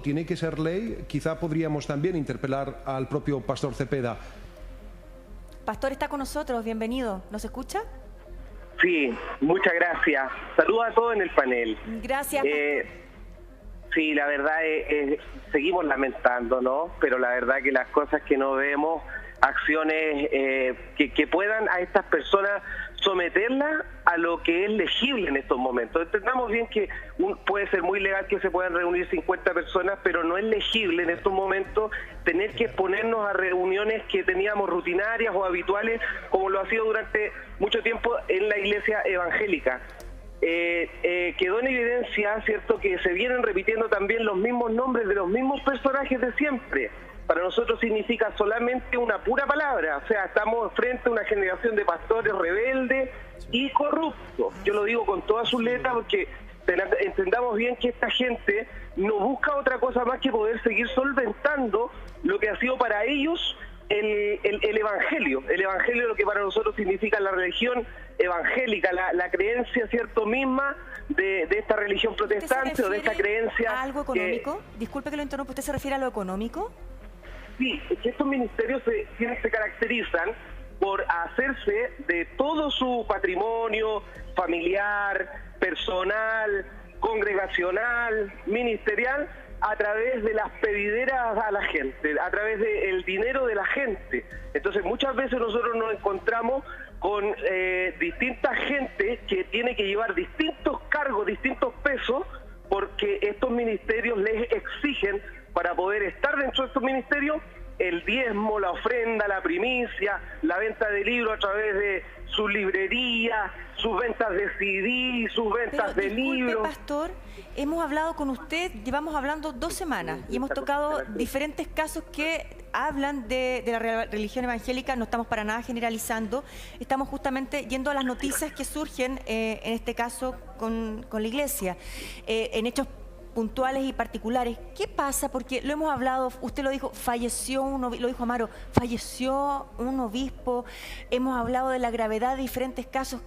tiene que ser ley. Quizá podríamos también interpelar al propio Pastor Cepeda. Pastor está con nosotros, bienvenido. ¿Nos escucha? Sí, muchas gracias. Saludos a todos en el panel. Gracias. Sí, la verdad seguimos lamentando, ¿no? Pero la verdad que las cosas que no vemos, acciones que puedan a estas personas someterlas a lo que es legible en estos momentos. Entendamos bien que puede ser muy legal que se puedan reunir 50 personas, pero no es legible en estos momentos tener que exponernos a reuniones que teníamos rutinarias o habituales, como lo ha sido durante mucho tiempo en la iglesia evangélica. Quedó en evidencia, ¿cierto?, que se vienen repitiendo también los mismos nombres de los mismos personajes de siempre. Para nosotros significa solamente una pura palabra, o sea, estamos frente a una generación de pastores rebeldes y corruptos. Yo lo digo con todas sus letras porque entendamos bien que esta gente no busca otra cosa más que poder seguir solventando lo que ha sido para ellos el Evangelio. El Evangelio, lo que para nosotros significa la religión evangélica, la creencia, ¿cierto?, misma de esta religión protestante o de esta creencia. ¿A algo económico? Disculpe que lo interrumpa, ¿usted se refiere a lo económico? Sí, es que estos ministerios se caracterizan por hacerse de todo su patrimonio familiar, personal, congregacional, ministerial, a través de las pedideras a la gente, a través del dinero de la gente. Entonces muchas veces nosotros nos encontramos con distinta gente que tiene que llevar distintos cargos, distintos pesos, porque estos ministerios les exigen, para poder estar dentro de estos ministerios, el diezmo, la ofrenda, la primicia, la venta de libros a través de su librería, sus ventas de CD, sus ventas de libros. Pastor, hemos hablado con usted, llevamos hablando 2 semanas y hemos tocado diferentes casos que hablan de la religión evangélica. No estamos para nada generalizando, estamos justamente yendo a las noticias que surgen, en este caso con la iglesia, en hechos puntuales y particulares. ¿Qué pasa? Porque lo hemos hablado, usted lo dijo, falleció un obispo, lo dijo Amaro, falleció un obispo, hemos hablado de la gravedad de diferentes casos.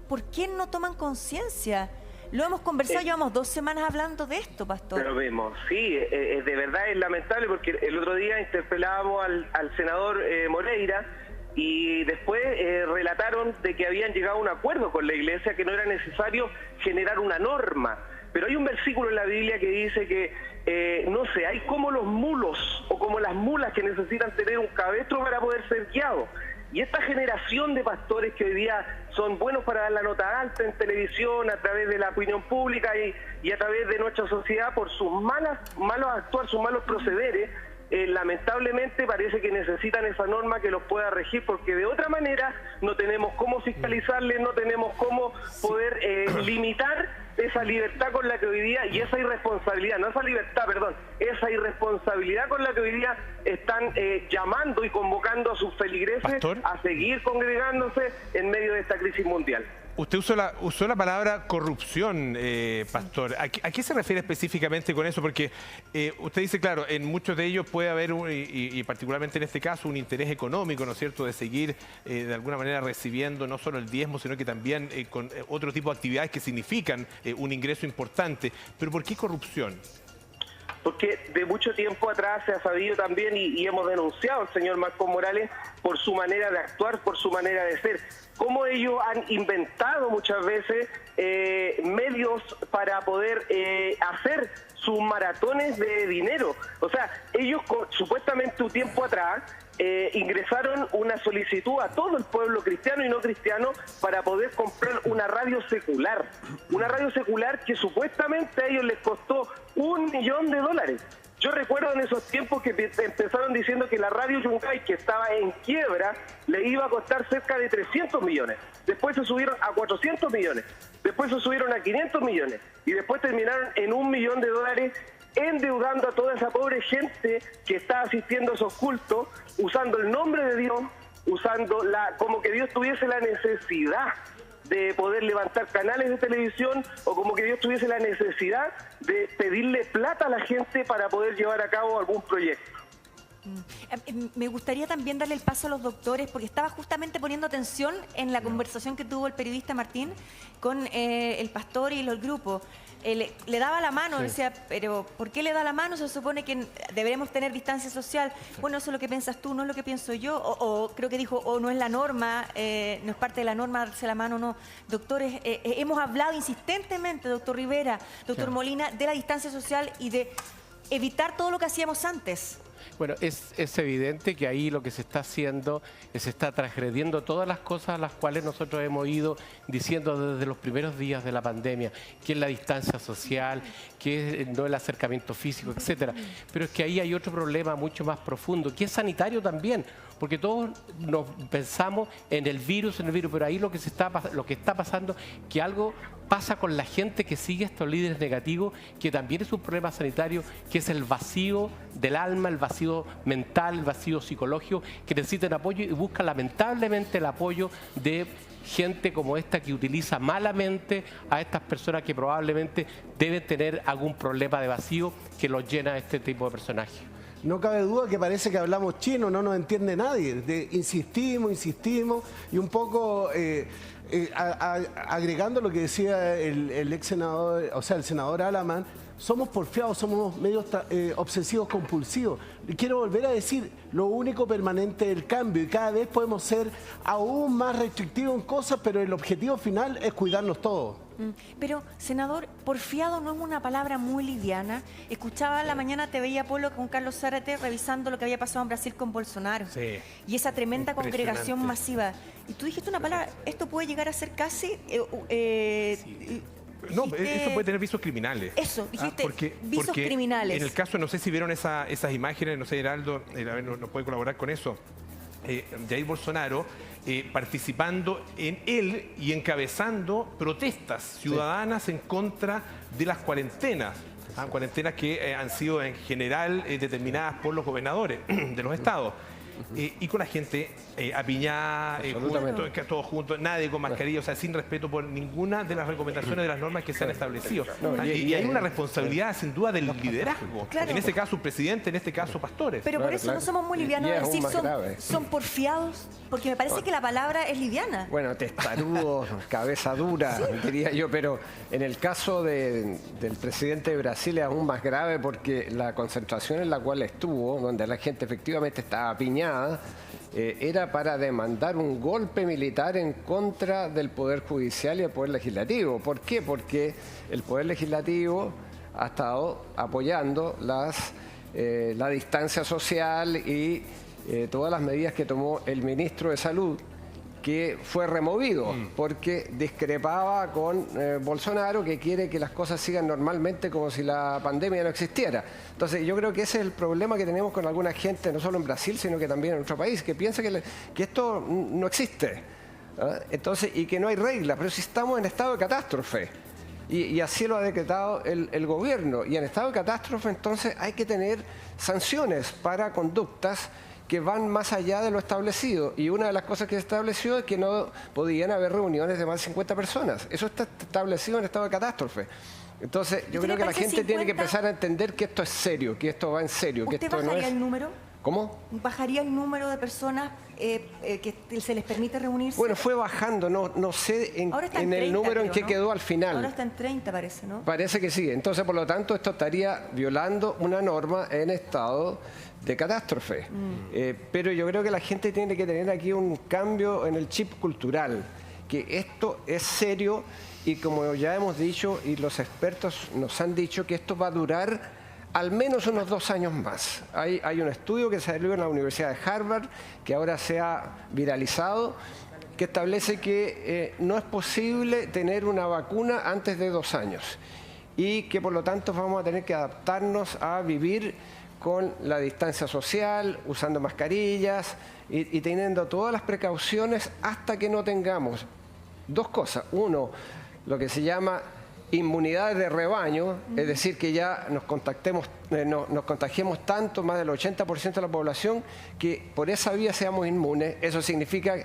¿Por qué no toman conciencia? Lo hemos conversado, llevamos 2 semanas hablando de esto, pastor. Lo vemos, sí, de verdad es lamentable porque el otro día interpelábamos al senador Moreira y después relataron de que habían llegado a un acuerdo con la iglesia, que no era necesario generar una norma. Pero hay un versículo en la Biblia que dice que, no sé, hay como los mulos o como las mulas que necesitan tener un cabestro para poder ser guiados. Y esta generación de pastores que hoy día son buenos para dar la nota alta en televisión, a través de la opinión pública y a través de nuestra sociedad, por sus malos actuar, sus malos procederes, lamentablemente parece que necesitan esa norma que los pueda regir, porque de otra manera no tenemos cómo fiscalizarles, no tenemos cómo poder limitar esa libertad con la que hoy día, y esa irresponsabilidad, no esa libertad, perdón, esa irresponsabilidad con la que hoy día están llamando y convocando a sus feligreses, ¿Pastor?, a seguir congregándose en medio de esta crisis mundial. Usted usó la palabra corrupción, pastor. ¿A qué se refiere específicamente con eso? Porque usted dice, claro, en muchos de ellos puede haber, y particularmente en este caso, un interés económico, ¿no es cierto?, de seguir de alguna manera recibiendo no solo el diezmo, sino que también con otro tipo de actividades que significan un ingreso importante. ¿Pero por qué corrupción? Porque de mucho tiempo atrás se ha sabido también y hemos denunciado al señor Marcos Morales por su manera de actuar, por su manera de ser. Cómo ellos han inventado muchas veces medios para poder hacer sus maratones de dinero. O sea, ellos supuestamente un tiempo atrás ingresaron una solicitud a todo el pueblo cristiano y no cristiano para poder comprar una radio secular. Una radio secular que supuestamente a ellos les costó $1 millón. Yo recuerdo en esos tiempos que empezaron diciendo que la radio Yungay, que estaba en quiebra, le iba a costar cerca de 300 millones. Después se subieron a 400 millones. Después se subieron a 500 millones. Y después terminaron en $1 millón, endeudando a toda esa pobre gente que está asistiendo a esos cultos, usando el nombre de Dios, usando como que Dios tuviese la necesidad de poder levantar canales de televisión, o como que Dios tuviese la necesidad de pedirle plata a la gente para poder llevar a cabo algún proyecto. Me gustaría también darle el paso a los doctores, porque estaba justamente poniendo atención en la conversación que tuvo el periodista Martín con el pastor y el grupo. Le daba la mano, decía, pero ¿por qué le da la mano? Se supone que deberemos tener distancia social. Bueno, eso es lo que piensas tú, no es lo que pienso yo. O creo que dijo, o no es la norma, no es parte de la norma darse la mano, no. Doctores, hemos hablado insistentemente, doctor Rivera, doctor Molina, de la distancia social y de evitar todo lo que hacíamos antes. Bueno, es evidente que ahí lo que se está haciendo es se está transgrediendo todas las cosas a las cuales nosotros hemos ido diciendo desde los primeros días de la pandemia, que es la distancia social, que es no el acercamiento físico, etcétera. Pero es que ahí hay otro problema mucho más profundo, que es sanitario también, porque todos nos pensamos en el virus, pero ahí lo que está pasando, que algo pasa con la gente que sigue estos líderes negativos, que también es un problema sanitario, que es el vacío del alma, el vacío mental, el vacío psicológico, que necesitan apoyo y buscan lamentablemente el apoyo de gente como esta que utiliza malamente a estas personas que probablemente deben tener algún problema de vacío que los llena a este tipo de personajes. No cabe duda que parece que hablamos chino, no nos entiende nadie. Insistimos y un poco agregando lo que decía el ex senador, o sea, el senador Alamán, somos porfiados, somos medios obsesivos compulsivos. Y quiero volver a decir, lo único permanente es el cambio y cada vez podemos ser aún más restrictivos en cosas, pero el objetivo final es cuidarnos todos. Pero, senador, porfiado no es una palabra muy liviana. Escuchaba en la mañana, te veía Polo con Carlos Zárate revisando lo que había pasado en Brasil con Bolsonaro. Sí. Y esa tremenda congregación masiva. Y tú dijiste una palabra, esto puede llegar a ser casi... No, eso puede tener visos criminales. Eso, dijiste, visos criminales. En el caso, no sé si vieron esas imágenes, no sé, Heraldo, a ver, nos puede colaborar con eso. Jair Bolsonaro participando en él y encabezando protestas ciudadanas en contra de las cuarentenas. Cuarentenas que han sido en general determinadas por los gobernadores de los estados. Y con la gente apiñada, todos juntos, nadie con mascarilla, o sea, sin respeto por ninguna de las recomendaciones de las normas que se han establecido. Y hay una responsabilidad, sin duda, del liderazgo. Claro. En este caso, un presidente, en este caso, pastores. Pero por eso no somos muy livianos de decir son porfiados, porque me parece que la palabra es liviana. Bueno, testarudos, cabeza dura, diría yo, pero en el caso del presidente de Brasil es aún más grave porque la concentración en la cual estuvo, donde la gente efectivamente estaba apiñada, era para demandar un golpe militar en contra del Poder Judicial y del Poder Legislativo. ¿Por qué? Porque el Poder Legislativo ha estado apoyando la distancia social y todas las medidas que tomó el ministro de Salud, que fue removido porque discrepaba con Bolsonaro, que quiere que las cosas sigan normalmente como si la pandemia no existiera. Entonces yo creo que ese es el problema que tenemos con alguna gente, no solo en Brasil, sino que también en nuestro país, que piensa que esto no existe. Entonces, y que no hay reglas, pero si estamos en estado de catástrofe. Y así lo ha decretado el gobierno. Y en estado de catástrofe, entonces, hay que tener sanciones para conductas que van más allá de lo establecido. Y una de las cosas que se estableció es que no podían haber reuniones de más de 50 personas. Eso está establecido en estado de catástrofe. Entonces, yo creo que la gente tiene que empezar a entender que esto es serio, que esto va en serio. ¿Usted bajaría el número? ¿Cómo? ¿Bajaría el número de personas que se les permite reunirse? Bueno, fue bajando, no sé en el número en que quedó al final. Ahora está en 30, parece, ¿no? Parece que sí. Entonces, por lo tanto, esto estaría violando una norma en estado de catástrofe. Pero yo creo que la gente tiene que tener aquí un cambio en el chip cultural, que esto es serio y como ya hemos dicho y los expertos nos han dicho que esto va a durar al menos unos 2 años más. Hay un estudio que salió en la Universidad de Harvard, que ahora se ha viralizado, que establece que no es posible tener una vacuna antes de 2 años y que por lo tanto vamos a tener que adaptarnos a vivir con la distancia social, usando mascarillas y teniendo todas las precauciones hasta que no tengamos 2 cosas. Uno, lo que se llama inmunidad de rebaño, es decir, que ya nos contagiemos tanto, más del 80% de la población, que por esa vía seamos inmunes. Eso significa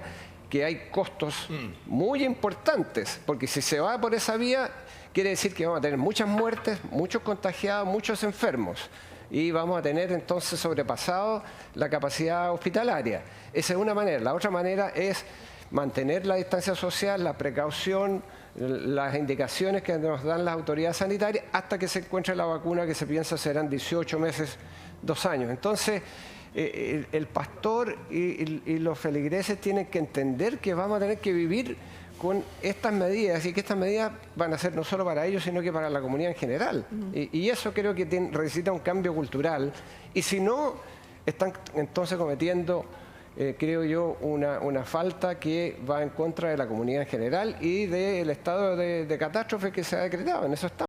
que hay costos muy importantes, porque si se va por esa vía, quiere decir que vamos a tener muchas muertes, muchos contagiados, muchos enfermos. y vamos a tener entonces sobrepasado la capacidad hospitalaria. Esa es una manera. La otra manera es mantener la distancia social, la precaución, las indicaciones que nos dan las autoridades sanitarias hasta que se encuentre la vacuna, que se piensa serán 18 meses, 2 años. Entonces, el pastor y los feligreses tienen que entender que vamos a tener que vivir con estas medidas y que estas medidas van a ser no solo para ellos, sino que para la comunidad en general. Y eso creo que necesita un cambio cultural. Y si no, están entonces cometiendo, creo yo, una falta que va en contra de la comunidad en general y del estado de catástrofe que se ha decretado. En eso estamos.